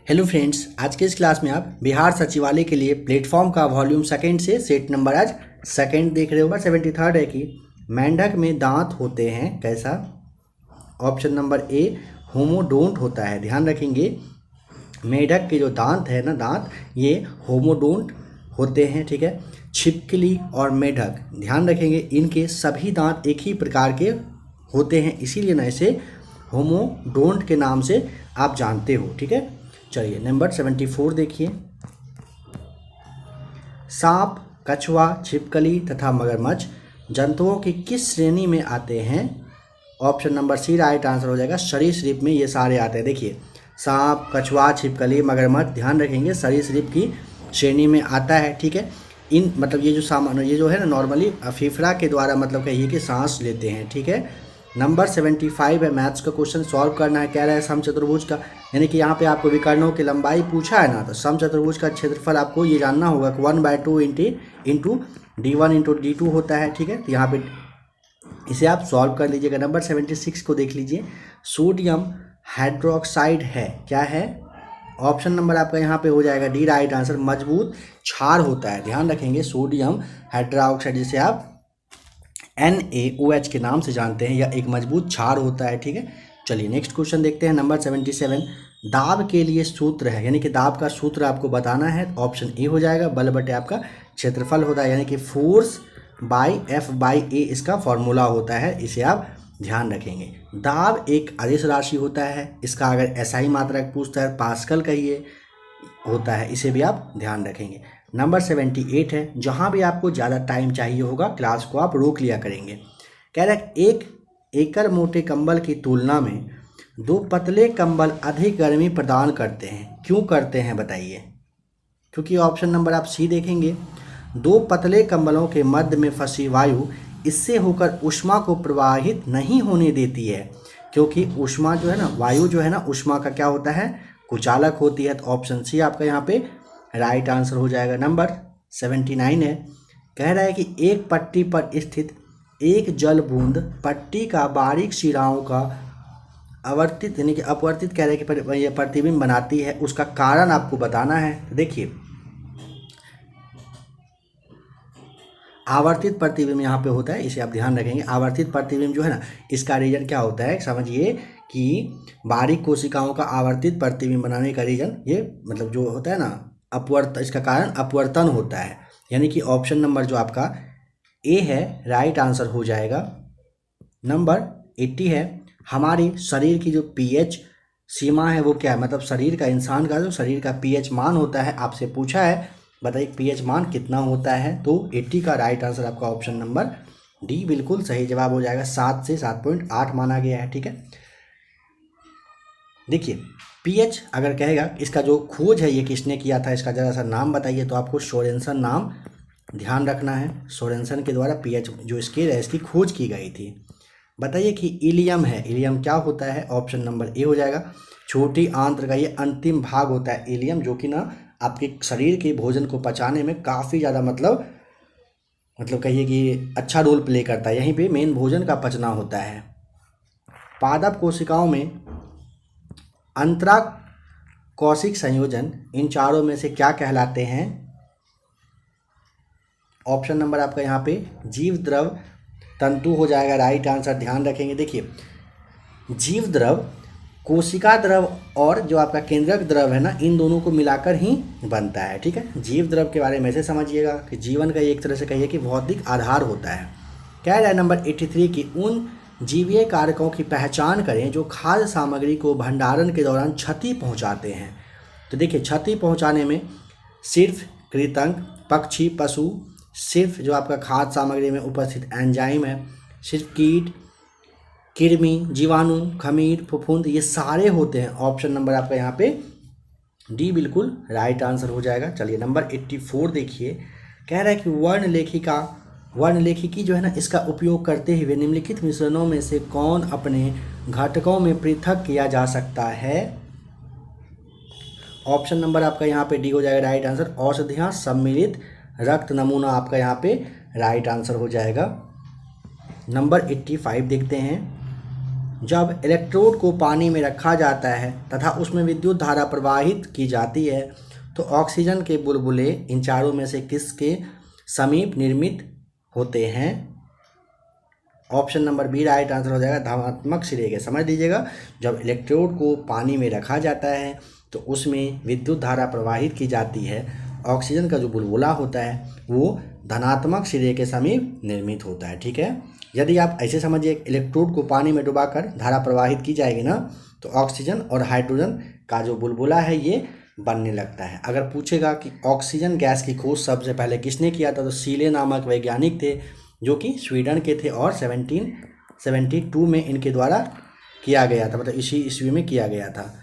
Hello friends, आज के इस क्लास में आप बिहार सचिवालय के लिए प्लेटफॉर्म का वॉल्यूम सेकंड से सेट नंबर आज सेकंड देख रहे होगा। 73 है कि मेंढक में दांत होते हैं कैसा। ऑप्शन नंबर ए होमोडोंट होता है। ध्यान रखेंगे मेंढक के जो दांत है ना, दांत ये होमोडोंट होते हैं। ठीक है, छिपकली और मेंढक ध्यान रखेंगे इनके सभी दांत एक ही प्रकार के होते हैं, इसीलिए ना इसे होमोडोंट के नाम से आप जानते हो। ठीक है, चलिए नंबर 74 देखिए। सांप, कछुआ, छिपकली तथा मगरमच्छ जंतुओं की किस श्रेणी में आते हैं। Option number C right answer हो जाएगा। सरीसृप में ये सारे आते हैं। देखिए सांप, कछुआ, छिपकली, मगरमच्छ ध्यान रखेंगे सरीसृप की श्रेणी में आता है। ठीक है, इन मतलब ये जो सामान ये जो है ना नॉर्मली फेफड़ा के द्वारा मतलब कहिए कि सांस लेते हैं। ठीक है, नंबर 75 है। मैथ्स का क्वेश्चन सॉल्व करना है। कह रहा है समचतुर्भुज का, यानी कि यहाँ पे आपको विकर्णों की लंबाई पूछा है ना, तो समचतुर्भुज का क्षेत्रफल आपको ये जानना होगा कि 1/2 इंटू D1 इंटू D2 होता है। ठीक है, तो यहाँ पे इसे आप सॉल्व कर लीजिएगा। नंबर 76 को देख लीजिए। सोडियम हाइड्रोक्साइड है, क्या है। ऑप्शन नंबर आपका यहाँ पे हो जाएगा डी राइट आंसर। मजबूत क्षार होता है। ध्यान रखेंगे सोडियम हाइड्रोक्साइड जिसे आप NaOH के नाम से जानते हैं, यह एक मजबूत क्षार होता है। ठीक है, चलिए नेक्स्ट क्वेश्चन देखते हैं। नंबर 77 दाब के लिए सूत्र है, यानी कि दाब का सूत्र आपको बताना है। ऑप्शन ए हो जाएगा। बल बटे आपका क्षेत्रफल होता है, यानी कि फोर्स बाई F/A इसका फॉर्मूला होता है, इसे आप ध्यान रखेंगे। दाब एक अदिश राशि होता है, इसका अगर SI मात्रक पूछता है पास्कल कहिए होता है, इसे भी आप ध्यान रखेंगे। नंबर 78 है। जहाँ भी आपको ज़्यादा टाइम चाहिए होगा क्लास को आप रोक लिया करेंगे। कह रहा है 1 एकड़ मोटे कंबल की तुलना में 2 पतले कंबल अधिक गर्मी प्रदान करते हैं। क्यों करते हैं बताइए। क्योंकि ऑप्शन नंबर आप सी देखेंगे। 2 पतले कंबलों के मध्य में फंसी वायु इससे होकर ऊष्मा को प्रवाहित नहीं होने देती है, क्योंकि ऊष्मा जो है ना, वायु जो है ना, ऊष्मा का क्या होता है, कुचालक होती है। तो ऑप्शन सी आपका यहाँ पे राइट आंसर हो जाएगा। नंबर 79 है। कह रहा है कि एक पट्टी पर स्थित एक जल बूंद पट्टी का बारीक शिराओं का आवर्तित यानी कि अपवर्तित कह रहे हैं कि यह प्रतिबिंब बनाती है, उसका कारण आपको बताना है। तो देखिए आवर्तित प्रतिबिंब यहाँ पे होता है, इसे आप ध्यान रखेंगे। आवर्तित प्रतिबिंब जो है ना, इसका रीजन क्या होता है समझिए कि बारीक कोशिकाओं का आवर्तित प्रतिबिंब बनाने का रीजन ये मतलब जो होता है ना इसका कारण अपवर्तन होता है, यानी कि ऑप्शन नंबर जो आपका ए है राइट आंसर हो जाएगा। नंबर 80 है। हमारे शरीर की जो pH सीमा है वो क्या है, मतलब शरीर का, इंसान का जो शरीर का pH मान होता है, आपसे पूछा है बताइए pH मान कितना होता है। तो 80 का राइट आंसर आपका ऑप्शन नंबर डी बिल्कुल सही जवाब हो जाएगा। 7 से 7.8 माना गया है। ठीक है, देखिए pH अगर कहेगा इसका जो खोज है ये किसने किया था, इसका ज़रा सा नाम बताइए, तो आपको सोरेनसन नाम ध्यान रखना है। सोरेनसन के द्वारा pH जो स्केल है इसकी खोज की गई थी। बताइए कि इलियम है, इलियम क्या होता है। ऑप्शन नंबर ए हो जाएगा। छोटी आंत्र का ये अंतिम भाग होता है इलियम, जो कि ना आपके शरीर के भोजन को पचाने में काफ़ी ज़्यादा मतलब कहिए कि अच्छा रोल प्ले करता है। यहीं पे मेन भोजन का पचना होता है। पादप कोशिकाओं में अंतरा कौशिक संयोजन इन चारों में से क्या कहलाते हैं। ऑप्शन नंबर आपका यहाँ पे जीव द्रव तंतु हो जाएगा राइट आंसर। ध्यान रखेंगे। देखिए जीव द्रव कोशिका द्रव और जो आपका केंद्रक द्रव है ना, इन दोनों को मिलाकर ही बनता है। ठीक है, जीव द्रव के बारे में ऐसे समझिएगा कि जीवन का एक तरह से कहिए कि भौतिक आधार होता है। कह रहा है नंबर 83 की उन जीवीय कारकों की पहचान करें जो खाद्य सामग्री को भंडारण के दौरान क्षति पहुंचाते हैं। तो देखिए क्षति पहुंचाने में सिर्फ कृंतक, पक्षी, पशु, सिर्फ जो आपका खाद्य सामग्री में उपस्थित एंजाइम है, सिर्फ कीट, कृमि, जीवाणु, खमीर, फफूंद, ये सारे होते हैं। ऑप्शन नंबर आपका यहाँ पे डी बिल्कुल राइट आंसर हो जाएगा। चलिए नंबर 84 देखिए। कह रहा है कि वर्णलेखिकी जो है ना, इसका उपयोग करते हुए निम्नलिखित मिश्रणों में से कौन अपने घटकों में पृथक किया जा सकता है। ऑप्शन नंबर आपका यहाँ पे डी हो जाएगा राइट आंसर। औषधियाँ, सम्मिलित रक्त नमूना आपका यहाँ पे राइट आंसर हो जाएगा। नंबर 85 देखते हैं। जब इलेक्ट्रोड को पानी में रखा जाता है तथा उसमें विद्युत धारा प्रवाहित की जाती है तो ऑक्सीजन के बुलबुले इन चारों में से किसके समीप निर्मित होते हैं? Option number B right answer हो जाएगा, धनात्मक सिरे के। समझ लीजिएगा, जब इलेक्ट्रोड को पानी में रखा जाता है तो उसमें विद्युत धारा प्रवाहित की जाती है, ऑक्सीजन का जो बुलबुला होता है वो धनात्मक सिरे के समीप निर्मित होता है। ठीक है, यदि आप ऐसे समझिए इलेक्ट्रोड को पानी में डुबाकर धारा प्रवाहित की जाएगी ना तो ऑक्सीजन और हाइड्रोजन का जो बुलबुला है ये बनने लगता है। अगर पूछेगा कि ऑक्सीजन गैस की खोज सबसे पहले किसने किया था तो सीले नामक वैज्ञानिक थे जो कि स्वीडन के थे और 1772 में इनके द्वारा किया गया था, मतलब इसी ईस्वी में किया गया था।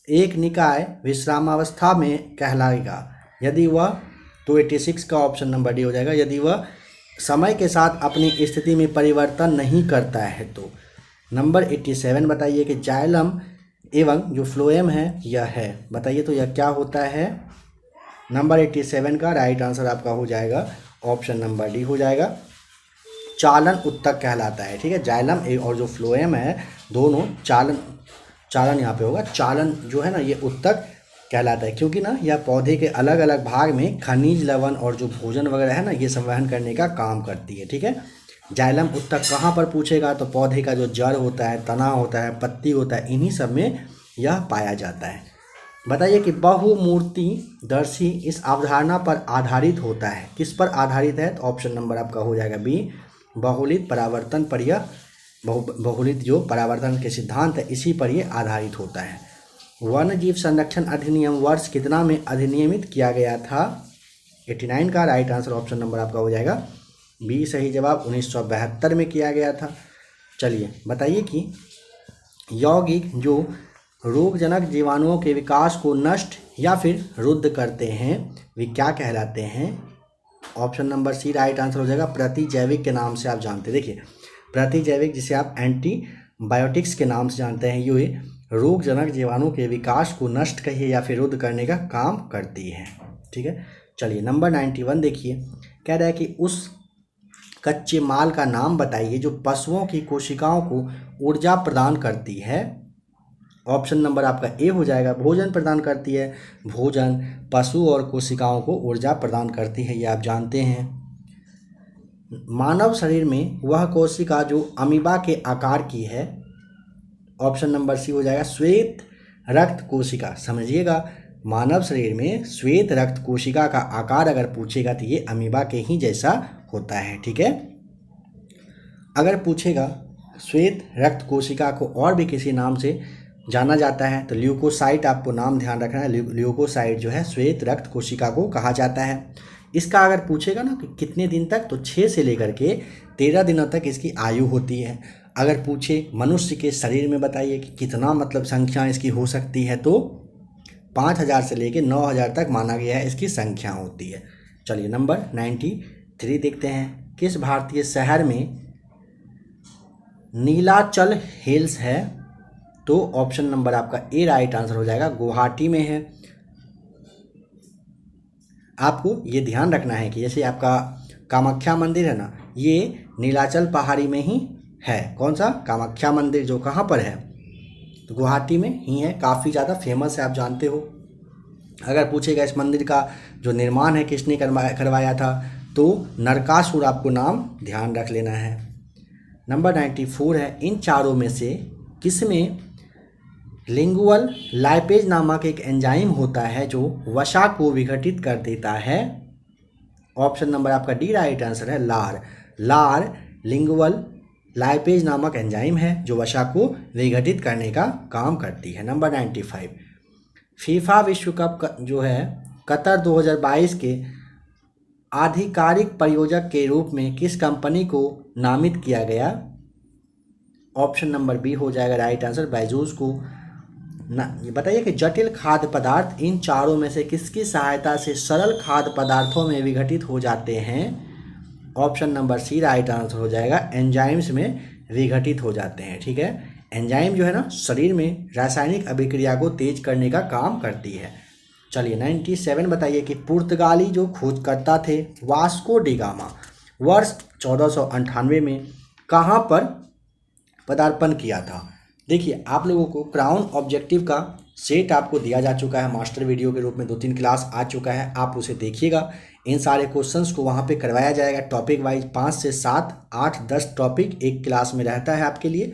एक निकाय विश्रामावस्था में कहलाएगा यदि वह, तो 86 का ऑप्शन नंबर डी हो जाएगा, यदि वह समय के साथ अपनी स्थिति में परिवर्तन नहीं करता है तो। नंबर 87 बताइए कि जाइलम एवं जो फ्लोएम है यह है, बताइए तो यह क्या होता है? नंबर 87 का राइट आंसर आपका हो जाएगा ऑप्शन नंबर डी हो जाएगा, चालन उत्तक कहलाता है। ठीक है, जाइलम और जो फ्लोएम है दोनों चालन यहाँ पे होगा, चालन जो है ना ये उत्तक कहलाता है क्योंकि ना यह पौधे के अलग अलग भाग में खनिज लवण और जो भोजन वगैरह है ना ये संवहन करने का काम करती है। ठीक है, जाइलम उत्तक कहाँ पर पूछेगा तो पौधे का जो जड़ होता है, तना होता है, पत्ती होता है, इन्हीं सब में यह पाया जाता है। बताइए कि बहुमूर्ति दर्शी इस अवधारणा पर आधारित होता है, किस पर आधारित है? तो ऑप्शन नंबर आपका हो जाएगा बी, बहुलित परावर्तन पर। यह बहुलित जो परावर्तन के सिद्धांत है इसी पर यह आधारित होता है। वन्य जीव संरक्षण अधिनियम वर्ष कितना में अधिनियमित किया गया था? 89 का राइट आंसर ऑप्शन नंबर आपका हो जाएगा बी सही जवाब, 1972 में किया गया था। चलिए बताइए कि यौगिक जो रोगजनक जीवाणुओं के विकास को नष्ट या फिर रुद्ध करते हैं वे क्या कहलाते हैं? Option number C right answer हो जाएगा, प्रतिजैविक के नाम से आप जानते हैं। देखिए प्रतिजैविक जिसे आप एंटीबायोटिक्स के नाम से जानते हैं, ये रोगजनक जीवाणु के विकास को नष्ट कहिए या फिर रुद्ध करने का काम करती है। ठीक है, चलिए नंबर 91 देखिए, कह रहा है कि उस कच्चे माल का नाम बताइए जो पशुओं की कोशिकाओं को ऊर्जा प्रदान करती है। ऑप्शन नंबर आपका ए हो जाएगा, भोजन प्रदान करती है। भोजन पशु और कोशिकाओं को ऊर्जा प्रदान करती है, ये आप जानते हैं। मानव शरीर में वह कोशिका जो अमीबा के आकार की है, ऑप्शन नंबर सी हो जाएगा, श्वेत रक्त कोशिका। समझिएगा, मानव शरीर में श्वेत रक्त कोशिका का आकार अगर पूछेगा तो ये अमीबा के ही जैसा होता है। ठीक है, अगर पूछेगा श्वेत रक्त कोशिका को और भी किसी नाम से जाना जाता है तो ल्यूकोसाइट, आपको नाम ध्यान रखना है, ल्यूकोसाइट जो है श्वेत रक्त कोशिका को कहा जाता है। इसका अगर पूछेगा ना कि कितने दिन तक, तो 6 से लेकर के 13 दिनों तक इसकी आयु होती है। अगर पूछे मनुष्य के शरीर में बताइए कि कितना मतलब संख्या इसकी हो सकती है तो 5000 से लेकर 9000 तक माना गया है इसकी संख्या होती है। चलिए नंबर 93 देखते हैं, किस भारतीय शहर में नीलाचल हिल्स है? तो ऑप्शन नंबर आपका ए राइट आंसर हो जाएगा, गुवाहाटी में है। आपको ये ध्यान रखना है कि जैसे आपका कामाख्या मंदिर है ना, ये नीलाचल पहाड़ी में ही है। कौन सा? कामाख्या मंदिर, जो कहाँ पर है? तो गुवाहाटी में ही है, काफ़ी ज़्यादा फेमस है, आप जानते हो। अगर पूछेगा इस मंदिर का जो निर्माण है किसने करवाया था तो नरकासुर, आपको नाम ध्यान रख लेना है। नंबर 94 है, इन चारों में से किसमें लिंगुअल लाइपेज नामक एक एंजाइम होता है जो वसा को विघटित कर देता है? ऑप्शन नंबर आपका डी राइट आंसर है, लार लिंगुअल लाइपेज नामक एंजाइम है जो वसा को विघटित करने का काम करती है। नंबर 95, फीफा विश्व कप जो है कतर 2022 के आधिकारिक प्रायोजक के रूप में किस कंपनी को नामित किया गया? ऑप्शन नंबर बी हो जाएगा राइट आंसर, बैजूस को। ये बताइए कि जटिल खाद्य पदार्थ इन चारों में से किसकी सहायता से सरल खाद्य पदार्थों में विघटित हो जाते हैं? Option number C right answer हो जाएगा, एंजाइम्स में विघटित हो जाते हैं। ठीक है, एंजाइम जो है ना शरीर में रासायनिक अभिक्रिया को तेज करने का काम करती है। चलिए 97 बताइए कि पुर्तगाली जो खोजकर्ता थे वास्को डी गामा वर्ष 1498 में कहाँ पर पदार्पण किया था? देखिए आप लोगों को क्राउन ऑब्जेक्टिव का सेट आपको दिया जा चुका है, मास्टर वीडियो के रूप में 2-3 क्लास आ चुका है, आप उसे देखिएगा। इन सारे क्वेश्चंस को वहाँ पे करवाया जाएगा टॉपिक वाइज, 5 से 7, 8, 10 टॉपिक एक क्लास में रहता है आपके लिए,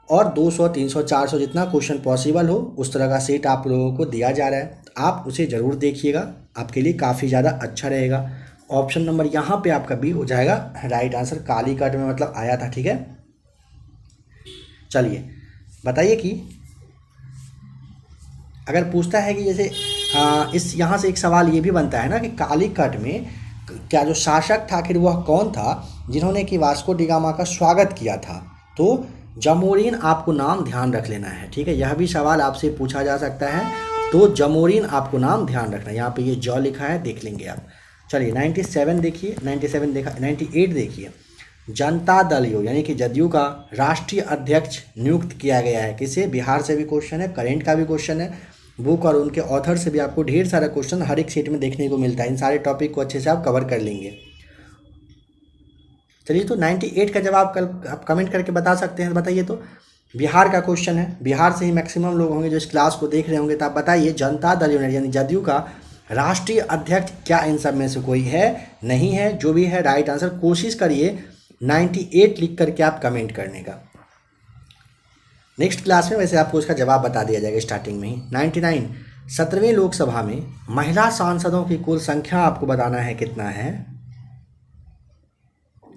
और 200, 300, 400 जितना क्वेश्चन पॉसिबल हो उस तरह का सेट आप लोगों को दिया जा रहा है। आप उसे ज़रूर देखिएगा, आपके लिए काफ़ी ज़्यादा अच्छा रहेगा। ऑप्शन नंबर यहाँ पे आपका बी हो जाएगा राइट आंसर, काली कट में मतलब आया था, ठीक है। चलिए बताइए कि अगर पूछता है कि जैसे इस यहाँ से एक सवाल ये भी बनता है ना कि काली कट में क्या जो शासक था आखिर वह कौन था जिन्होंने कि वास्को डी गामा का स्वागत किया था, तो जमोरिन आपको नाम ध्यान रख लेना है, ठीक है। यह भी सवाल आपसे पूछा जा सकता है, तो जमोरिन आपको नाम ध्यान रखना है। यहाँ पे ये जौ लिखा है, देख लेंगे आप। चलिए 97 देखिए, 97 देखा, 98 देखिए। जनता दल यू यानी कि जदयू का राष्ट्रीय अध्यक्ष नियुक्त किया गया है किसे, बिहार से भी क्वेश्चन है, करेंट का भी क्वेश्चन है, बुक और उनके ऑथर से भी आपको ढेर सारा क्वेश्चन हर एक सीट में देखने को मिलता है। इन सारे टॉपिक को अच्छे से आप कवर कर लेंगे। चलिए तो 98 का जवाब कल आप कमेंट करके बता सकते हैं, बताइए। तो बिहार का क्वेश्चन है, बिहार से ही मैक्सिमम लोग होंगे जो इस क्लास को देख रहे होंगे, तो आप बताइए जनता दल यूनाइटेड यानी जदयू का राष्ट्रीय अध्यक्ष क्या इन सब में से कोई है, नहीं है? जो भी है राइट आंसर कोशिश करिए 98 लिख करके आप कमेंट करने का। नेक्स्ट क्लास में वैसे आपको उसका जवाब बता दिया जाएगा स्टार्टिंग में ही। 99 17वीं लोकसभा में महिला सांसदों की कुल संख्या आपको बताना है कितना है,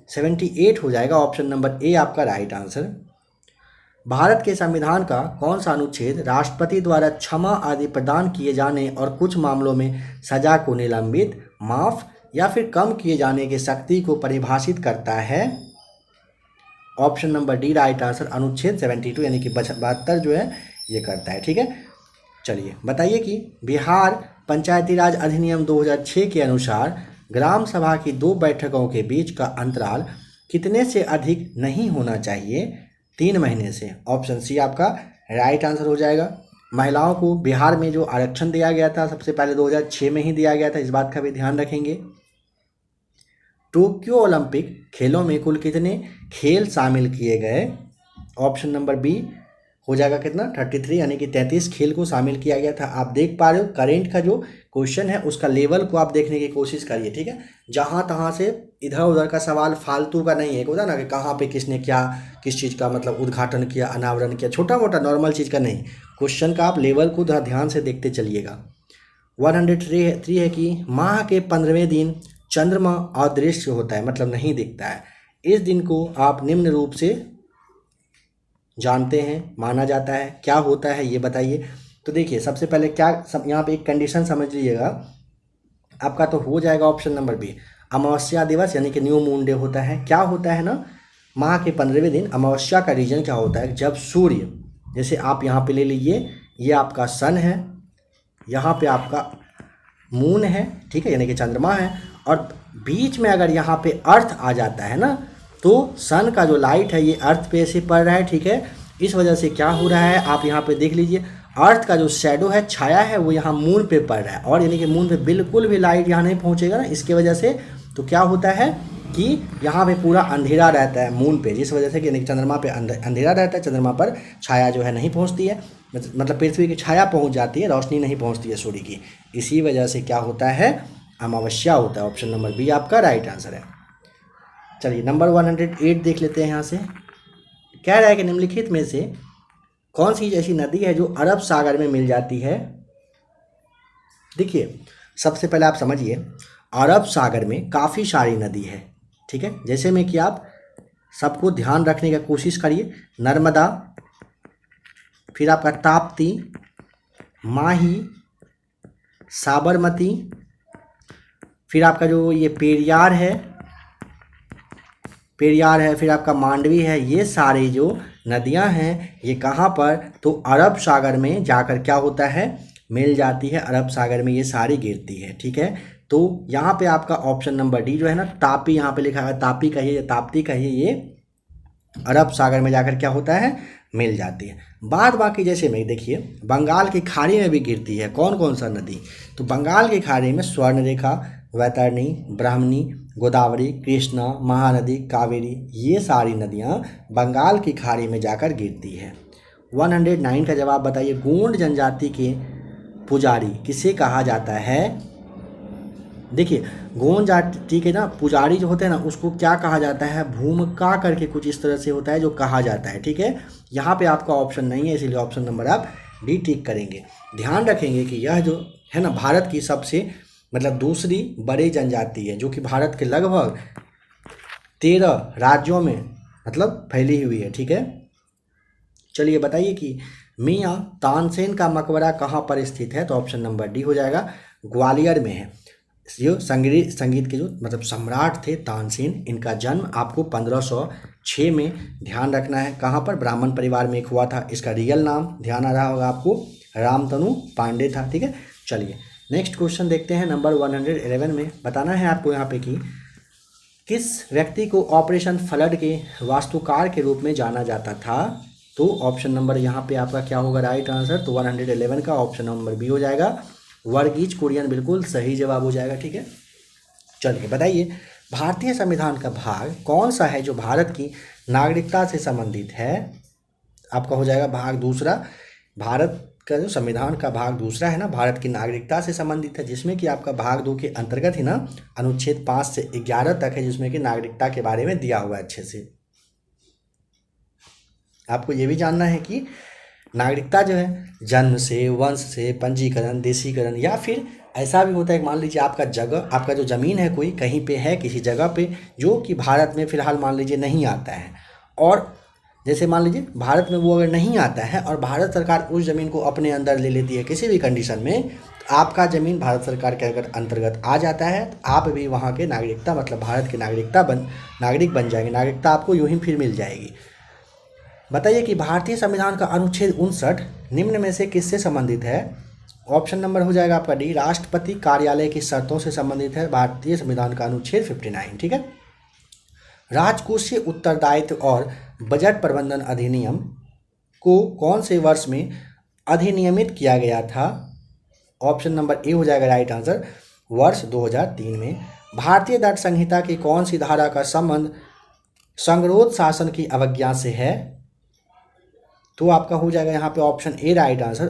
78 हो जाएगा। ऑप्शन नंबर ए आपका राइट आंसर। भारत के संविधान का कौन सा अनुच्छेद राष्ट्रपति द्वारा क्षमा आदि प्रदान किए जाने और कुछ मामलों में सजा को निलंबित, माफ या फिर कम किए जाने की शक्ति को परिभाषित करता है? Option number D right answer, अनुच्छेद 72 यानी कि 72 जो है ये करता है, ठीक है। चलिए बताइए कि बिहार पंचायती राज अधिनियम 2006 के अनुसार ग्राम सभा की 2 बैठकों के बीच का अंतराल कितने से अधिक नहीं होना चाहिए? 3 महीने से। ऑप्शन सी आपका राइट आंसर हो जाएगा। महिलाओं को बिहार में जो आरक्षण दिया गया था सबसे पहले 2006 में ही दिया गया था, इस बात का भी ध्यान रखेंगे। टोक्यो ओलंपिक खेलों में कुल कितने खेल शामिल किए गए? ऑप्शन नंबर बी हो जाएगा कितना, 33 यानी कि 33 खेल को शामिल किया गया था। आप देख पा रहे हो करेंट का जो क्वेश्चन है उसका लेवल को आप देखने की कोशिश करिए, ठीक है। जहाँ तहाँ से इधर उधर का सवाल फालतू का नहीं है, होता ना कि कहाँ पे किसने क्या किस चीज़ का मतलब उद्घाटन किया, अनावरण किया, छोटा मोटा नॉर्मल चीज़ का नहीं। क्वेश्चन का आप लेवल को ध्यान से देखते चलिएगा। 103 है कि माह के 15वें दिन चंद्रमा अदृश्य होता है, मतलब नहीं दिखता है। इस दिन को आप निम्न रूप से जानते हैं, माना जाता है, क्या होता है ये बताइए। तो देखिए सबसे पहले क्या यहाँ पे एक कंडीशन समझ लीजिएगा आपका, तो हो जाएगा ऑप्शन नंबर बी अमावस्या दिवस यानी कि न्यू मून डे होता है। क्या होता है ना, माह के 15वें दिन अमावस्या का रीजन क्या होता है, जब सूर्य, जैसे आप यहाँ पे ले लीजिए, ये आपका सन है, यहाँ पे आपका मून है, ठीक है, यानी कि चंद्रमा है, और बीच में अगर यहाँ पे अर्थ आ जाता है ना, तो सन का जो लाइट है ये अर्थ पे से पड़ रहा है, ठीक है। इस वजह से क्या हो रहा है, आप यहाँ पे देख लीजिए, अर्थ का जो शैडो है, छाया है, वो यहाँ मून पे पड़ रहा है, और यानी कि मून पे बिल्कुल भी लाइट यहाँ नहीं पहुँचेगा ना, इसके वजह से तो क्या होता है कि यहाँ पे पूरा अंधेरा रहता है मून पे, जिस वजह से कि यानी कि चंद्रमा पे अंधेरा रहता है, चंद्रमा पर छाया जो है नहीं पहुँचती है, मतलब पृथ्वी की छाया पहुँच जाती है, रोशनी नहीं पहुँचती है सूर्य की, इसी वजह से क्या होता है, अमावस्या होता है। ऑप्शन नंबर बी आपका राइट आंसर है। चलिए नंबर 108 देख लेते हैं। यहाँ से कह रहा है कि निम्नलिखित में से कौन सी ऐसी नदी है जो अरब सागर में मिल जाती है? देखिए सबसे पहले आप समझिए, अरब सागर में काफ़ी सारी नदी है, ठीक है, जैसे में कि आप सबको ध्यान रखने की कोशिश करिए। नर्मदा, फिर आपका ताप्ती, माही, साबरमती, फिर आपका जो ये पेरियार है, फिर आपका मांडवी है, ये सारे जो नदियां हैं ये कहाँ पर, तो अरब सागर में जाकर क्या होता है, मिल जाती है, अरब सागर में ये सारी गिरती है, ठीक है। तो यहाँ पे आपका ऑप्शन नंबर डी जो है ना, तापी, यहाँ पे लिखा है तापी कहिए या ताप्ती कहिए, ये अरब सागर में जाकर क्या होता है, मिल जाती है। बाद बाकी जैसे में देखिए बंगाल की खाड़ी में भी गिरती है, कौन कौन सा नदी, तो बंगाल की खाड़ी में स्वर्णरेखा, वैतरणी, ब्राह्मणी, गोदावरी, कृष्णा, महानदी, कावेरी, ये सारी नदियाँ बंगाल की खाड़ी में जाकर गिरती है। 109 का जवाब बताइए। गोंड जनजाति के पुजारी किसे कहा जाता है? देखिए, गोंड जाति के ना पुजारी जो होते हैं ना, उसको क्या कहा जाता है? भूमिका करके कुछ इस तरह से होता है जो कहा जाता है। ठीक है, यहाँ पे आपका ऑप्शन नहीं है, इसीलिए ऑप्शन नंबर आप डी टिक करेंगे। ध्यान रखेंगे कि यह जो है ना भारत की सबसे मतलब दूसरी बड़ी जनजाति है, जो कि भारत के लगभग 13 राज्यों में मतलब फैली हुई है। ठीक है, चलिए बताइए कि मियाँ तानसेन का मकबरा कहाँ पर स्थित है? तो ऑप्शन नंबर डी हो जाएगा, ग्वालियर में है। जो संगीत के जो मतलब सम्राट थे तानसेन, इनका जन्म आपको 1506 में ध्यान रखना है कहाँ पर? ब्राह्मण परिवार में एक हुआ था। इसका रियल नाम ध्यान आ रहा होगा आपको, रामतनु पांडे था। ठीक है, चलिए नेक्स्ट क्वेश्चन देखते हैं। नंबर 111 में बताना है आपको यहाँ पे कि किस व्यक्ति को ऑपरेशन फ्लड के वास्तुकार के रूप में जाना जाता था? तो ऑप्शन नंबर यहाँ पे आपका क्या होगा राइट आंसर? तो 111 का ऑप्शन नंबर बी हो जाएगा, वर्गीज कुरियन बिल्कुल सही जवाब हो जाएगा। ठीक है, चलिए बताइए भारतीय संविधान का भाग कौन सा है जो भारत की नागरिकता से संबंधित है? आपका हो जाएगा भाग दूसरा। भारत का जो संविधान का भाग दूसरा है ना, भारत की नागरिकता से संबंधित है, जिसमें कि आपका भाग 2 के अंतर्गत ही ना अनुच्छेद 5 से 11 तक है, जिसमें कि नागरिकता के बारे में दिया हुआ है अच्छे से। आपको ये भी जानना है कि नागरिकता जो है जन्म से, वंश से, पंजीकरण, देशीकरण, या फिर ऐसा भी होता है मान लीजिए आपका जगह, आपका जो ज़मीन है कोई कहीं पे है किसी जगह पे जो कि भारत में फ़िलहाल मान लीजिए नहीं आता है, और जैसे मान लीजिए भारत में वो अगर नहीं आता है और भारत सरकार उस ज़मीन को अपने अंदर ले लेती है किसी भी कंडीशन में, तो आपका ज़मीन भारत सरकार के अगर अंतर्गत आ जाता है तो आप भी वहाँ के नागरिकता मतलब भारत के नागरिक बन जाएंगे। नागरिकता आपको यूँ ही फिर मिल जाएगी। बताइए कि भारतीय संविधान का अनुच्छेद 59 निम्न में से किससे संबंधित है? ऑप्शन नंबर हो जाएगा आपका डी, राष्ट्रपति कार्यालय की शर्तों से संबंधित है भारतीय संविधान का अनुच्छेद 59। ठीक है, राजकोषीय उत्तरदायित्व और बजट प्रबंधन अधिनियम को कौन से वर्ष में अधिनियमित किया गया था? ऑप्शन नंबर ए हो जाएगा राइट आंसर, वर्ष 2003 में। भारतीय दंड संहिता की कौन सी धारा का संबंध संगरोध शासन की अवज्ञा से है? तो आपका हो जाएगा यहाँ पे ऑप्शन ए राइट आंसर।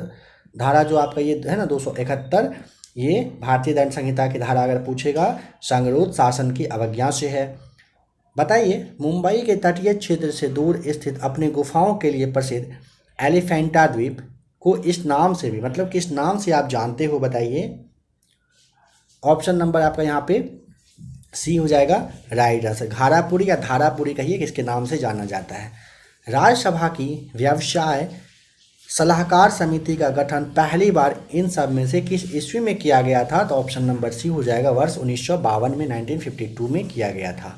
धारा जो आपका ये है ना 271, ये भारतीय दंड संहिता की धारा अगर पूछेगा संगरोध शासन की अवज्ञा से है। बताइए मुंबई के तटीय क्षेत्र से दूर स्थित अपने गुफाओं के लिए प्रसिद्ध एलिफेंटा द्वीप को इस नाम से भी मतलब किस नाम से आप जानते हो? बताइए। ऑप्शन नंबर आपका यहाँ पे सी हो जाएगा राइट आंसर, घारापुरी या धारापुरी कहिए किसके नाम से जाना जाता है। राज्यसभा की व्यवसाय सलाहकार समिति का गठन पहली बार इन सब में से किस ईस्वी में किया गया था? तो ऑप्शन नंबर सी हो जाएगा, वर्ष 1952 में 1952 में किया गया था।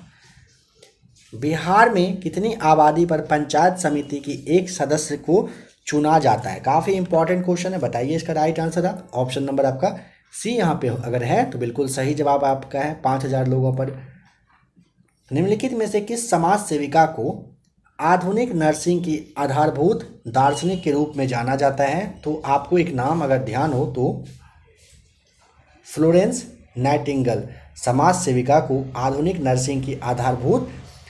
बिहार में कितनी आबादी पर पंचायत समिति की एक सदस्य को चुना जाता है? काफ़ी इंपॉर्टेंट क्वेश्चन है, बताइए इसका राइट आंसर आप। ऑप्शन नंबर आपका सी यहाँ पे अगर है तो बिल्कुल सही जवाब आपका है, 5000 लोगों पर। निम्नलिखित में से किस समाज सेविका को आधुनिक नर्सिंग की आधारभूत दार्शनिक के रूप में जाना जाता है? तो आपको एक नाम अगर ध्यान हो तो फ्लोरेंस नाइटिंगेल समाज सेविका को आधुनिक नर्सिंग की आधारभूत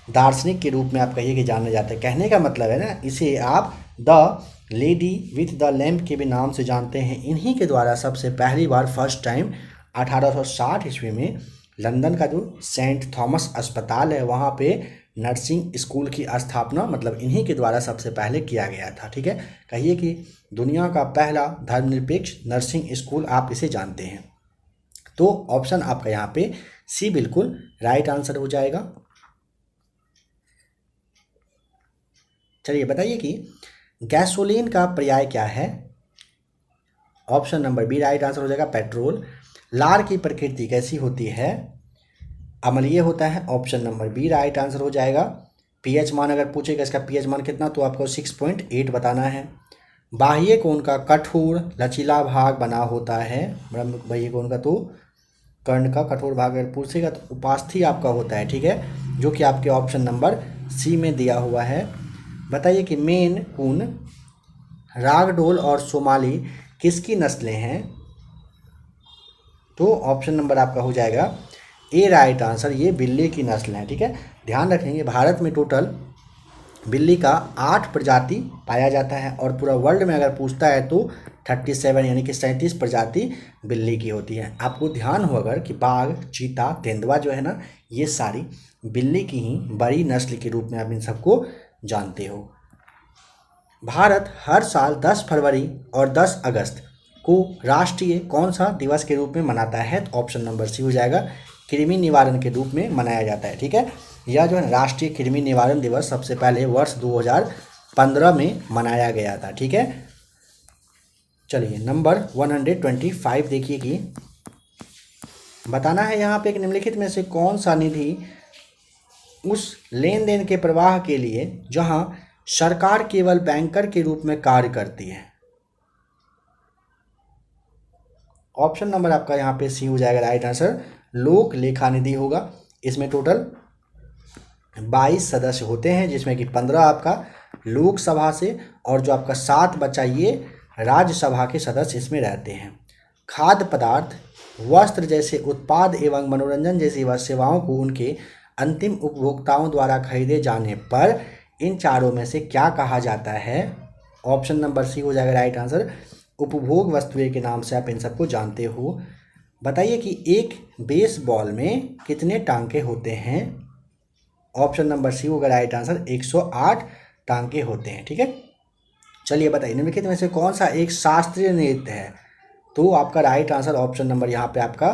दार्शनिक के रूप में आप कहिए कि जाना जाता है। कहने का मतलब है ना, इसे आप the lady with the lamp के भी नाम से जानते हैं। इन्हीं के द्वारा सबसे पहली बार फर्स्ट टाइम 1860 ईस्वी में लंदन का जो सेंट थॉमस अस्पताल है वहाँ पे नर्सिंग स्कूल की स्थापना मतलब इन्हीं के द्वारा सबसे पहले किया गया था। ठीक है, कहिए कि दुनिया का पहला धर्मनिरपेक्ष नर्सिंग स्कूल आप इसे जानते हैं। तो ऑप्शन आपका यहाँ पे सी बिल्कुल राइट आंसर हो जाएगा। चलिए बताइए कि गैसोलीन का पर्याय क्या है? Option number B right answer हो जाएगा, पेट्रोल। लार की प्रकृति कैसी होती है? अम्लीय होता है। Option number B right answer हो जाएगा। पीएच मान अगर पूछेगा इसका पीएच मान कितना, तो आपको 6.8 बताना है। बाह्य कोण का कठोर लचीला भाग बना होता है। बाह्य कोण का तो कर्ण का कठोर भाग अगर पूछेगा तो उपास्थि आपका होता है। ठीक है, जो कि आपके ऑप्शन नंबर सी में दिया हुआ है। बताइए कि मेन कून, रागडोल और सोमाली किसकी नस्लें हैं? तो ऑप्शन नंबर आपका हो जाएगा ए राइट आंसर, ये बिल्ली की नस्ल है। ठीक है, ध्यान रखेंगे भारत में टोटल बिल्ली का 8 प्रजाति पाया जाता है और पूरा वर्ल्ड में अगर पूछता है तो 37 यानी कि 37 प्रजाति बिल्ली की होती है। आपको ध्यान हो अगर कि बाघ, चीता, तेंदुआ जो है ना, ये सारी बिल्ली की ही बड़ी नस्ल के रूप में आप इन सबको जानते हो। भारत हर साल 10 फरवरी और 10 अगस्त को राष्ट्रीय कौन सा दिवस के रूप में मनाता है? तो ऑप्शन नंबर सी हो जाएगा, कृमि निवारण के रूप में मनाया जाता है। ठीक है, यह जो है राष्ट्रीय कृमि निवारण दिवस सबसे पहले वर्ष 2015 में मनाया गया था। ठीक है, चलिए नंबर 125 देखिए कि बताना है यहाँ पे एक निम्नलिखित में से कौन सा निधि उस लेन देन के प्रवाह के लिए जहां सरकार केवल बैंकर के रूप में कार्य करती है। ऑप्शन नंबर आपका यहाँ पे सी हो जाएगा राइट आंसर, लोक लेखा निधि होगा। इसमें टोटल 22 सदस्य होते हैं, जिसमें कि 15 आपका लोकसभा से और जो आपका 7 बचा ये राज्यसभा के सदस्य इसमें रहते हैं। खाद्य पदार्थ, वस्त्र जैसे उत्पाद एवं मनोरंजन जैसी सेवाओं को उनके अंतिम उपभोक्ताओं द्वारा खरीदे जाने पर इन चारों में से क्या कहा जाता है? ऑप्शन नंबर सी हो जाएगा राइट आंसर, उपभोग वस्तुएं के नाम से आप इन सबको जानते हो। बताइए कि एक बेसबॉल में कितने टांके होते हैं? ऑप्शन नंबर सी होगा राइट आंसर, 108 टांके होते हैं। ठीक है, चलिए बताइए निम्नलिखित में से कौन सा एक शास्त्रीय नृत्य है? तो आपका राइट आंसर ऑप्शन नंबर यहाँ पे आपका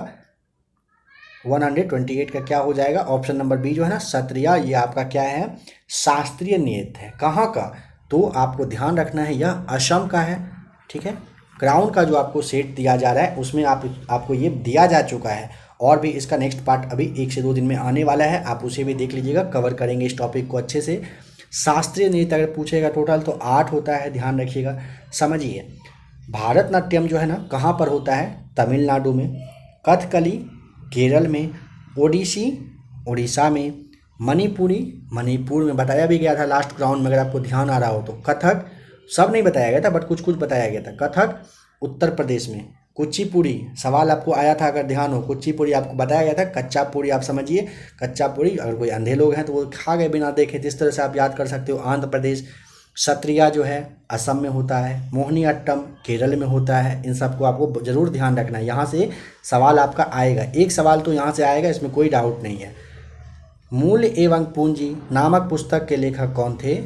128 का क्या हो जाएगा? ऑप्शन नंबर बी जो है ना सत्रिया, ये आपका क्या है? शास्त्रीय नृत्य है। कहाँ का? तो आपको ध्यान रखना है यह असम का है। ठीक है, क्राउन का जो आपको सेट दिया जा रहा है उसमें आपको ये दिया जा चुका है और भी इसका नेक्स्ट पार्ट अभी 1 से 2 दिन में आने वाला है, आप उसे भी देख लीजिएगा, कवर करेंगे इस टॉपिक को अच्छे से। शास्त्रीय नृत्य अगर पूछेगा टोटल तो 8 होता है, ध्यान रखिएगा। समझिए, भारतनाट्यम जो है ना कहाँ पर होता है? तमिलनाडु में, कथकली केरल में, ओडिसी उड़ीसा में, मणिपुरी मणिपुर में बताया भी गया था लास्ट राउंड में अगर आपको ध्यान आ रहा हो तो, कथक सब नहीं बताया गया था बट कुछ कुछ बताया गया था, कथक उत्तर प्रदेश में, कुचिपुड़ी सवाल आपको आया था अगर ध्यान हो, कुचिपुड़ी आपको बताया गया था, कच्चा पूड़ी आप समझिए, कच्चा पूड़ी अगर कोई अंधे लोग हैं तो वो खा गए बिना देखे, इस तरह से आप याद कर सकते हो। आंध्र प्रदेश, सत्रिया जो है असम में होता है, मोहिनी अट्टम केरल में होता है। इन सबको आपको जरूर ध्यान रखना है, यहाँ से सवाल आपका आएगा, एक सवाल तो यहाँ से आएगा, इसमें कोई डाउट नहीं है। मूल्य एवं पूंजी नामक पुस्तक के लेखक कौन थे?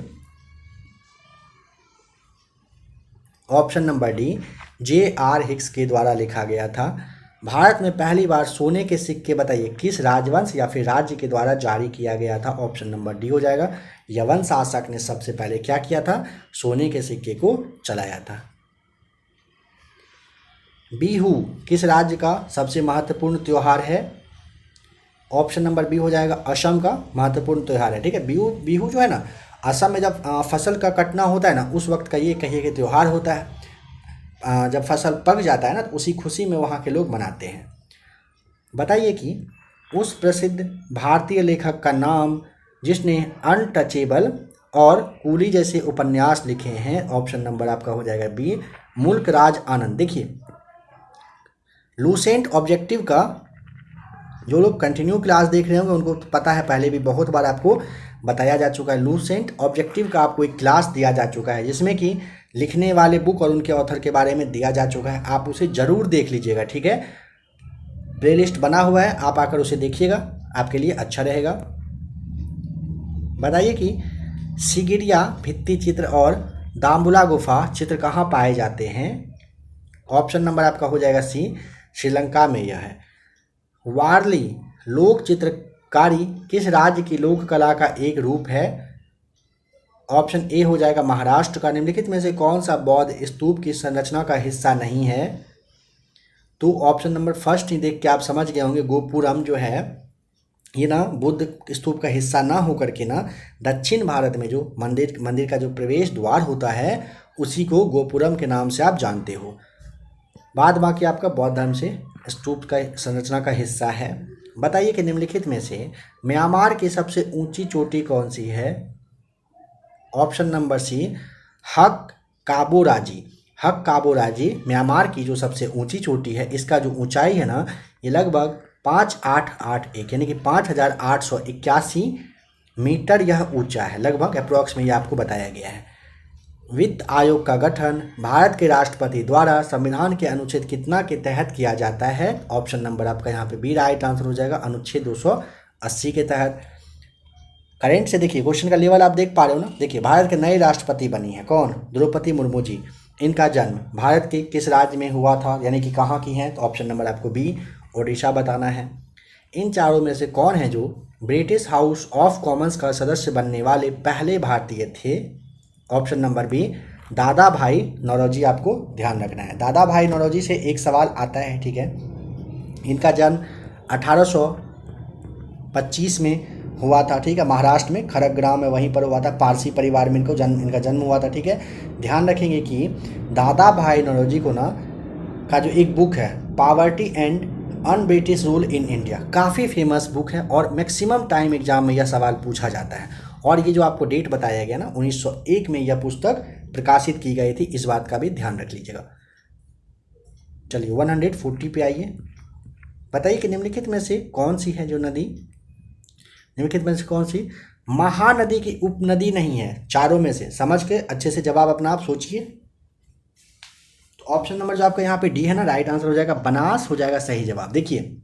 Option number D, J.R. Hicks के द्वारा लिखा गया था। भारत में पहली बार सोने के सिक्के बताइए किस राजवंश या फिर राज्य के द्वारा जारी किया गया था? ऑप्शन नंबर डी हो जाएगा, यवन शासक ने सबसे पहले क्या किया था? सोने के सिक्के को चलाया था। बिहू किस राज्य का सबसे महत्वपूर्ण त्योहार है? ऑप्शन नंबर बी हो जाएगा, असम का महत्वपूर्ण त्यौहार है। ठीक है, बिहू जो है ना असम में जब फसल का कटना होता है ना उस वक्त का ये कहिए कि त्यौहार होता है। जब फसल पक जाता है ना तो उसी खुशी में वहाँ के लोग मनाते हैं। बताइए कि उस प्रसिद्ध भारतीय लेखक का नाम जिसने अनटचेबल और कूली जैसे उपन्यास लिखे हैं? ऑप्शन नंबर आपका हो जाएगा बी, मुल्क राज आनंद। देखिए, लूसेंट ऑब्जेक्टिव का जो लोग कंटिन्यू क्लास देख रहे होंगे उनको पता है, पहले भी बहुत बार आपको बताया जा चुका है। लूसेंट ऑब्जेक्टिव का आपको एक क्लास दिया जा चुका है जिसमें कि लिखने वाले बुक और उनके ऑथर के बारे में दिया जा चुका है, आप उसे ज़रूर देख लीजिएगा। ठीक है, प्लेलिस्ट बना हुआ है, आप आकर उसे देखिएगा, आपके लिए अच्छा रहेगा। बताइए कि सिगिरिया भित्ति चित्र और दाम्बुला गुफा चित्र कहाँ पाए जाते हैं? ऑप्शन नंबर आपका हो जाएगा सी, श्रीलंका में यह है। वारली लोक चित्रकारी किस राज्य की लोक कला का एक रूप है? ऑप्शन ए हो जाएगा महाराष्ट्र का। निम्नलिखित में से कौन सा बौद्ध स्तूप की संरचना का हिस्सा नहीं है? तो ऑप्शन नंबर फर्स्ट ही देख के आप समझ गए होंगे, गोपुरम जो है ये ना बुद्ध स्तूप का हिस्सा ना होकर के ना दक्षिण भारत में जो मंदिर का जो प्रवेश द्वार होता है उसी को गोपुरम के नाम से आप जानते हो। बाद बाकी आपका बौद्ध धर्म से स्तूप का संरचना का हिस्सा है। बताइए कि निम्नलिखित में से म्यांमार की सबसे ऊंची चोटी कौन सी है? ऑप्शन नंबर सी, हक काबोराजी। हक काबोराजी म्यांमार की जो सबसे ऊंची चोटी है, इसका जो ऊंचाई है ना ये लगभग 5881 यानी कि 5881 मीटर यह ऊंचा है, लगभग अप्रॉक्स में ये आपको बताया गया है। वित्त आयोग का गठन भारत के राष्ट्रपति द्वारा संविधान के अनुच्छेद कितना के तहत किया जाता है? ऑप्शन नंबर आपका यहाँ पे बी राइट आंसर हो जाएगा, अनुच्छेद 280 के तहत। करेंट से देखिए क्वेश्चन का लेवल आप देख पा रहे हो ना। देखिए भारत के नए राष्ट्रपति बनी है कौन? द्रौपदी मुर्मू जी। इनका जन्म भारत के किस राज्य में हुआ था, यानी कि कहाँ की हैं? तो ऑप्शन नंबर आपको बी ओडिशा बताना है। इन चारों में से कौन है जो ब्रिटिश हाउस ऑफ कॉमन्स का सदस्य बनने वाले पहले भारतीय थे? ऑप्शन नंबर बी दादा भाई नौरोजी, आपको ध्यान रखना है। दादा भाई नौरोजी से एक सवाल आता है, ठीक है। इनका जन्म 1825 में हुआ था, ठीक है, महाराष्ट्र में खड़गग्राम में, वहीं पर हुआ था। पारसी परिवार में इनका जन्म हुआ था, ठीक है। ध्यान रखेंगे कि दादा भाई नौरोजी को ना का जो एक बुक है poverty and un British rule in India, काफ़ी फेमस बुक है और मैक्सिमम टाइम एग्जाम में यह सवाल पूछा जाता है। और ये जो आपको डेट बताया गया ना 1901 में यह पुस्तक प्रकाशित की गई थी, इस बात का भी ध्यान रख लीजिएगा। चलिए 140 पे आइए। बताइए कि निम्नलिखित में से कौन सी है जो नदी, निम्नलिखित में से कौन सी महानदी की उपनदी नहीं है? चारों में से समझ के अच्छे से जवाब अपना आप सोचिए। तो ऑप्शन नंबर जो आपका यहाँ पे डी है ना, राइट आंसर हो जाएगा, बनास हो जाएगा सही जवाब। देखिए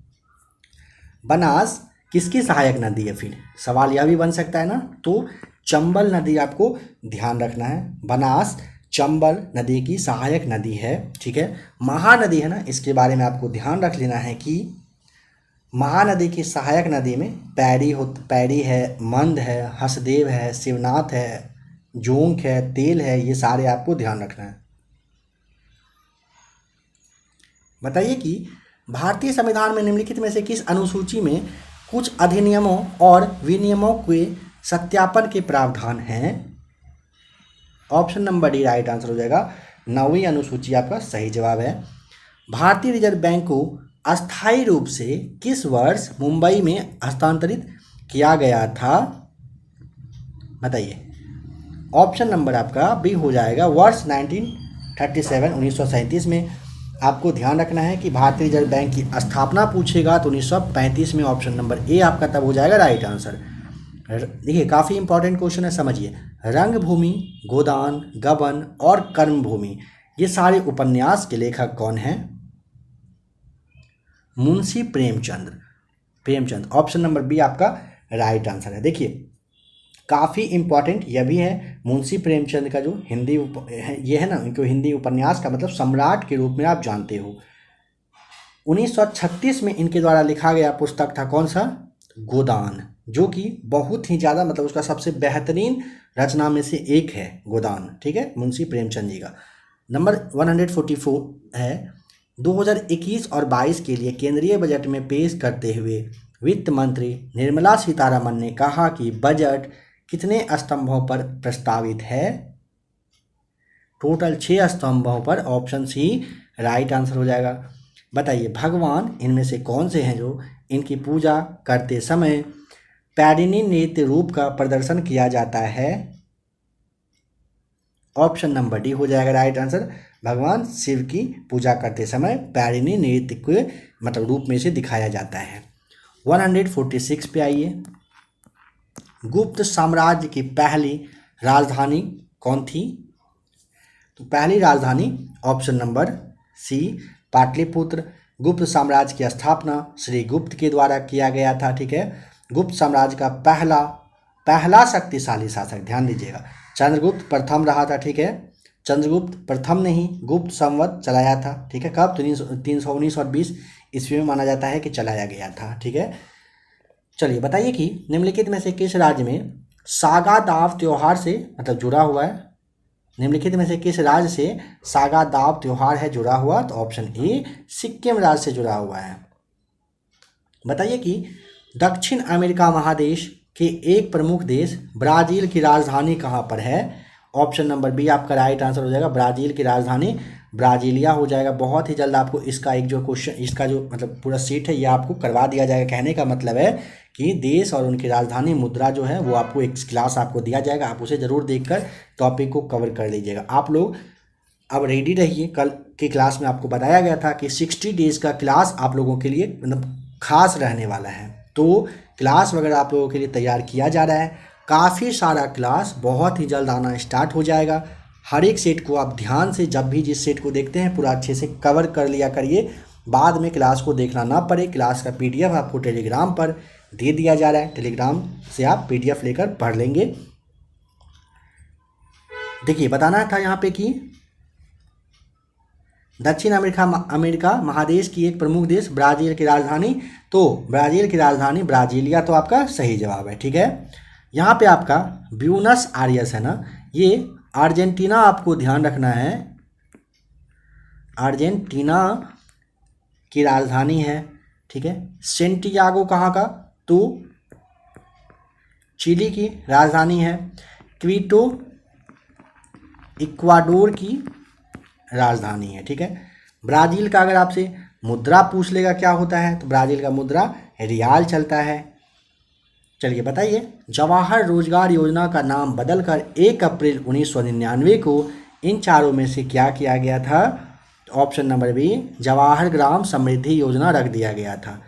बनास किसकी सहायक नदी है? फिर सवाल यह भी बन सकता है ना, तो चंबल नदी आपको ध्यान रखना है। बनास चंबल नदी की सहायक नदी है, ठीक है। महानदी है ना, इसके बारे में आपको ध्यान रख लेना है कि महानदी की सहायक नदी में पैरी है, मंद है, हसदेव है, शिवनाथ है, जोंक है, तेल है, ये सारे आपको ध्यान रखना है। बताइए कि भारतीय संविधान में निम्नलिखित में से किस अनुसूची में कुछ अधिनियमों और विनियमों के सत्यापन के प्रावधान हैं? Option number D right answer हो जाएगा, 9वीं अनुसूची आपका सही जवाब है। भारतीय रिजर्व बैंक को अस्थायी रूप से किस वर्ष मुंबई में हस्तांतरित किया गया था? बताइए। ऑप्शन नंबर आपका बी हो जाएगा, वर्ष 1937 में। आपको ध्यान रखना है कि भारतीय रिजर्व बैंक की स्थापना पूछेगा तो 1935 में। ऑप्शन नंबर ए आपका तब हो जाएगा राइट आंसर। देखिए काफ़ी इंपॉर्टेंट क्वेश्चन है, समझिए। रंगभूमि, गोदान, गबन और कर्मभूमि, ये सारे उपन्यास के लेखक कौन हैं? Munshi Premchand. Option number B आपका राइट आंसर है। देखिए काफ़ी इंपॉर्टेंट यह भी है, मुंशी प्रेमचंद का जो हिंदी ये है ना, इनको हिंदी उपन्यास का मतलब सम्राट के रूप में आप जानते हो। 1936 में इनके द्वारा लिखा गया पुस्तक था कौन सा? गोदान, जो कि बहुत ही ज़्यादा मतलब उसका सबसे बेहतरीन रचना में से एक है गोदान, ठीक है, मुंशी प्रेमचंद जी का। नंबर 144 है। 2021 और 22 के लिए केंद्रीय बजट में पेश करते हुए वित्त मंत्री निर्मला सीतारमन ने कहा कि बजट कितने स्तंभों पर प्रस्तावित है? टोटल 6 स्तंभों पर। ऑप्शन सी राइट आंसर हो जाएगा। बताइए भगवान इनमें से कौन से हैं जो इनकी पूजा करते समय पैरिनी नृत्य रूप का प्रदर्शन किया जाता है? ऑप्शन नंबर डी हो जाएगा राइट आंसर। भगवान शिव की पूजा करते समय पैरिनी नृत्य के मतलब रूप में से दिखाया जाता है। 146 पे आइए। गुप्त साम्राज्य की पहली राजधानी कौन थी? तो पहली राजधानी ऑप्शन नंबर सी पाटलिपुत्र। गुप्त साम्राज्य की स्थापना श्री गुप्त के द्वारा किया गया था, ठीक है। गुप्त साम्राज्य का पहला शक्तिशाली शासक, ध्यान दीजिएगा, चंद्रगुप्त प्रथम रहा था, ठीक है। चंद्रगुप्त प्रथम ने ही गुप्त संवत चलाया था, ठीक है। कब? 319 और 20 ईस्वी में माना जाता है कि चलाया गया था, ठीक है। चलिए बताइए कि निम्नलिखित में से किस राज्य में सागा दाव त्योहार से मतलब जुड़ा हुआ है? निम्नलिखित में से किस राज्य से सागा दाव त्योहार है जुड़ा हुआ? तो ऑप्शन ए सिक्किम राज्य से जुड़ा हुआ है। बताइए कि दक्षिण अमेरिका महादेश के एक प्रमुख देश ब्राज़ील की राजधानी कहाँ पर है? ऑप्शन नंबर बी आपका राइट आंसर हो जाएगा, ब्राज़ील की राजधानी ब्राज़ीलिया हो जाएगा। बहुत ही जल्द आपको इसका एक जो क्वेश्चन, इसका जो मतलब पूरा सीट है ये आपको करवा दिया जाएगा। कहने का मतलब है कि देश और उनकी राजधानी मुद्रा जो है वो आपको एक क्लास आपको दिया जाएगा, आप उसे ज़रूर देखकर टॉपिक को कवर कर लीजिएगा। आप लोग अब रेडी रहिए, कल की क्लास में आपको बताया गया था कि 60 डेज़ का क्लास आप लोगों के लिए मतलब खास रहने वाला है। तो क्लास वगैरह आप लोगों के लिए तैयार किया जा रहा है। काफ़ी सारा क्लास बहुत ही जल्द आना स्टार्ट हो जाएगा। हर एक सेट को आप ध्यान से, जब भी जिस सेट को देखते हैं पूरा अच्छे से कवर कर लिया करिए, बाद में क्लास को देखना ना पड़े। क्लास का PDF आपको टेलीग्राम पर दे दिया जा रहा है, टेलीग्राम से आप PDF लेकर पढ़ लेंगे। देखिए बताना था यहाँ पे कि दक्षिण अमेरिका महादेश की एक प्रमुख देश ब्राज़ील की राजधानी, तो ब्राज़ील की राजधानी ब्राज़ीलिया तो आपका सही जवाब है। ठीक है, यहाँ पे आपका ब्यूनस आयर्स है ना, ये अर्जेंटीना आपको ध्यान रखना है, अर्जेंटीना की राजधानी है। ठीक है, सेंटियागो कहाँ का, तो चिली की राजधानी है। क्विटो इक्वाडोर की राजधानी है। ठीक है, ब्राज़ील का अगर आपसे मुद्रा पूछ लेगा क्या होता है, तो ब्राज़ील का मुद्रा रियाल चलता है। चलिए बताइए, जवाहर रोजगार योजना का नाम बदलकर 1 अप्रैल 1999 को इन चारों में से क्या किया गया था? Option number B, Jawahar Gram Samriddhi योजना रख दिया गया था।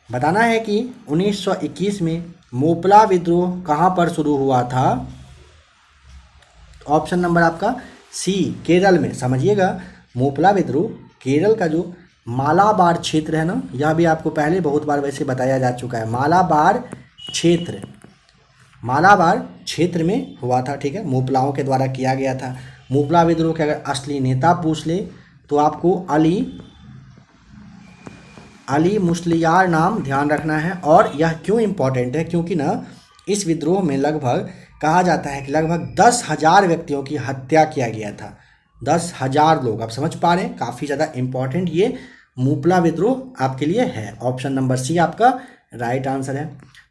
बताना है कि 1921 में मोपला विद्रोह कहाँ पर शुरू हुआ था? ऑप्शन नंबर आपका सी, केरल में। समझिएगा, मोपला विद्रोह केरल का जो मालाबार क्षेत्र है ना, यह भी आपको पहले बहुत बार वैसे बताया जा चुका है। मालाबार क्षेत्र में हुआ था। ठीक है, मोपलाओं के द्वारा किया गया था। मोपला विद्रोह के अगर असली नेता पूछ ले तो आपको अली मुस्लियार नाम ध्यान रखना है। और यह क्यों इम्पोर्टेंट है, क्योंकि ना इस विद्रोह में लगभग कहा जाता है कि लगभग 10,000 व्यक्तियों की हत्या किया गया था। 10,000 लोग, आप समझ पा रहे हैं, काफ़ी ज़्यादा इम्पोर्टेंट ये मोपला विद्रोह आपके लिए है। ऑप्शन नंबर सी आपका राइट आंसर है।